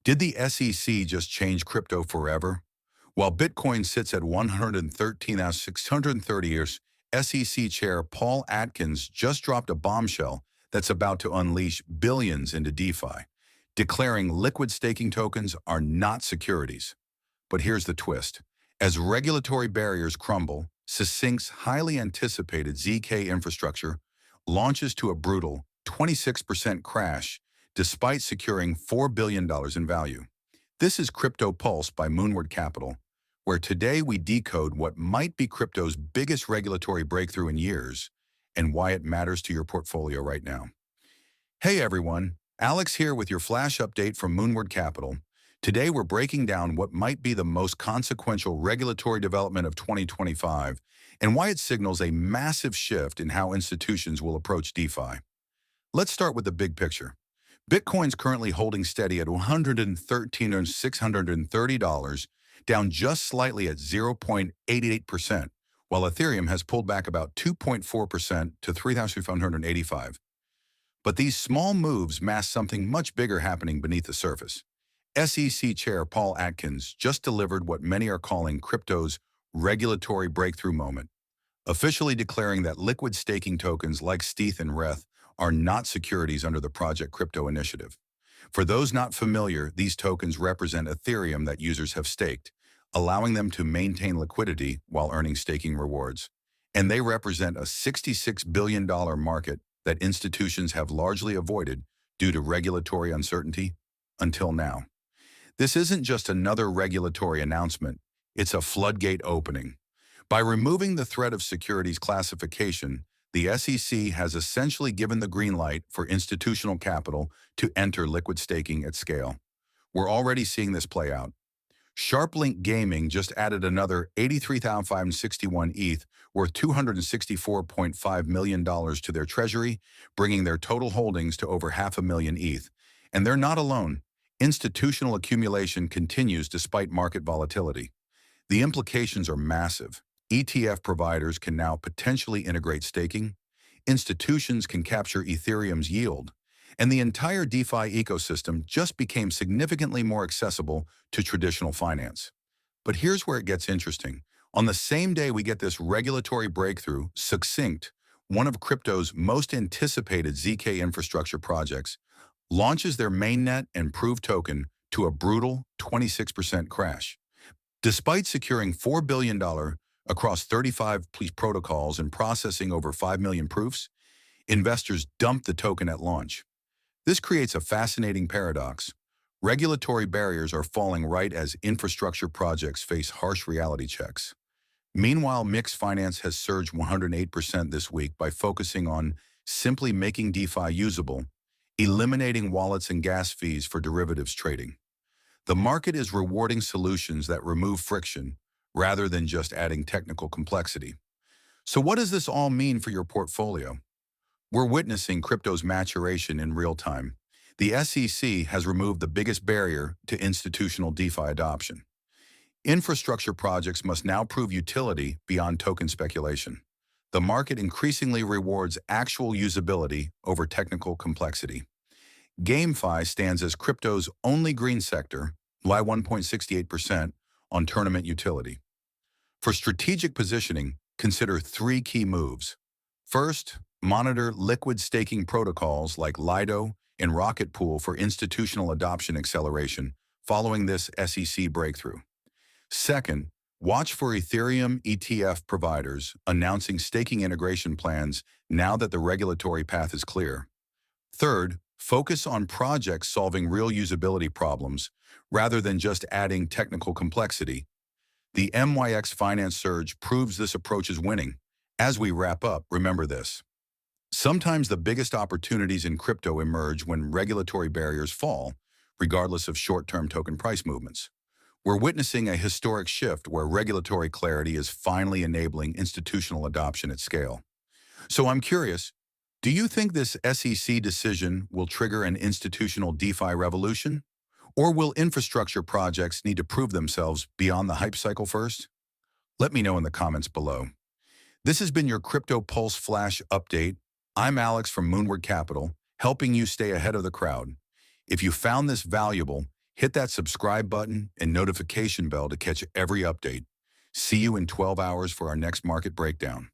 Did the SEC just change crypto forever? While Bitcoin sits at 113 out of 630 years, SEC Chair Paul Atkins just dropped a bombshell that's about to unleash billions into DeFi, declaring liquid staking tokens are not securities. But here's the twist. As regulatory barriers crumble, Succinct's highly anticipated ZK infrastructure launches to a brutal 26% crash despite securing $4 billion in value. This is Crypto Pulse by Moonward Capital, where today we decode what might be crypto's biggest regulatory breakthrough in years and why it matters to your portfolio right now. Hey everyone, Alex here with your flash update from Moonward Capital. Today we're breaking down what might be the most consequential regulatory development of 2025 and why it signals a massive shift in how institutions will approach DeFi. Let's start with the big picture. Bitcoin's currently holding steady at $113,630, down just slightly at 0.88%, while Ethereum has pulled back about 2.4% to 3,585. But these small moves mask something much bigger happening beneath the surface. SEC Chair Paul Atkins just delivered what many are calling crypto's regulatory breakthrough moment, officially declaring that liquid staking tokens like stETH and RETH are not securities under the Project Crypto initiative. For those not familiar, these tokens represent Ethereum that users have staked, allowing them to maintain liquidity while earning staking rewards. And they represent a $66 billion market that institutions have largely avoided due to regulatory uncertainty until now. This isn't just another regulatory announcement, it's a floodgate opening. By removing the threat of securities classification, the SEC has essentially given the green light for institutional capital to enter liquid staking at scale. We're already seeing this play out. SharpLink Gaming just added another 83,561 ETH worth $264.5 million to their treasury, bringing their total holdings to over 500,000 ETH. And they're not alone. Institutional accumulation continues despite market volatility. The implications are massive. ETF providers can now potentially integrate staking, institutions can capture Ethereum's yield, and the entire DeFi ecosystem just became significantly more accessible to traditional finance. But here's where it gets interesting. On the same day we get this regulatory breakthrough, Succinct, one of crypto's most anticipated ZK infrastructure projects, launches their mainnet and Proof token to a brutal 26% crash. Despite securing $4 billion across 35 protocols and processing over 5 million proofs, investors dumped the token at launch. This creates a fascinating paradox. Regulatory barriers are falling right as infrastructure projects face harsh reality checks. Meanwhile, MYX Finance has surged 108% this week by focusing on simply making DeFi usable, eliminating wallets and gas fees for derivatives trading. The market is rewarding solutions that remove friction rather than just adding technical complexity. So what does this all mean for your portfolio? We're witnessing crypto's maturation in real time. The SEC has removed the biggest barrier to institutional DeFi adoption. Infrastructure projects must now prove utility beyond token speculation. The market increasingly rewards actual usability over technical complexity. GameFi stands as crypto's only green sector, lie 1.68% on tournament utility. For strategic positioning, consider three key moves. First, monitor liquid staking protocols like Lido and Rocket Pool for institutional adoption acceleration following this SEC breakthrough. Second, watch for Ethereum ETF providers announcing staking integration plans now that the regulatory path is clear. Third, focus on projects solving real usability problems rather than just adding technical complexity. The MYX Finance surge proves this approach is winning. As we wrap up, remember this. Sometimes the biggest opportunities in crypto emerge when regulatory barriers fall, regardless of short-term token price movements. We're witnessing a historic shift where regulatory clarity is finally enabling institutional adoption at scale. So I'm curious, do you think this SEC decision will trigger an institutional DeFi revolution? Or will infrastructure projects need to prove themselves beyond the hype cycle first? Let me know in the comments below. This has been your Crypto Pulse Flash Update. I'm Alex from Moonward Capital, helping you stay ahead of the crowd. If you found this valuable, Hit that subscribe button and notification bell to catch every update. See you in 12 hours for our next market breakdown.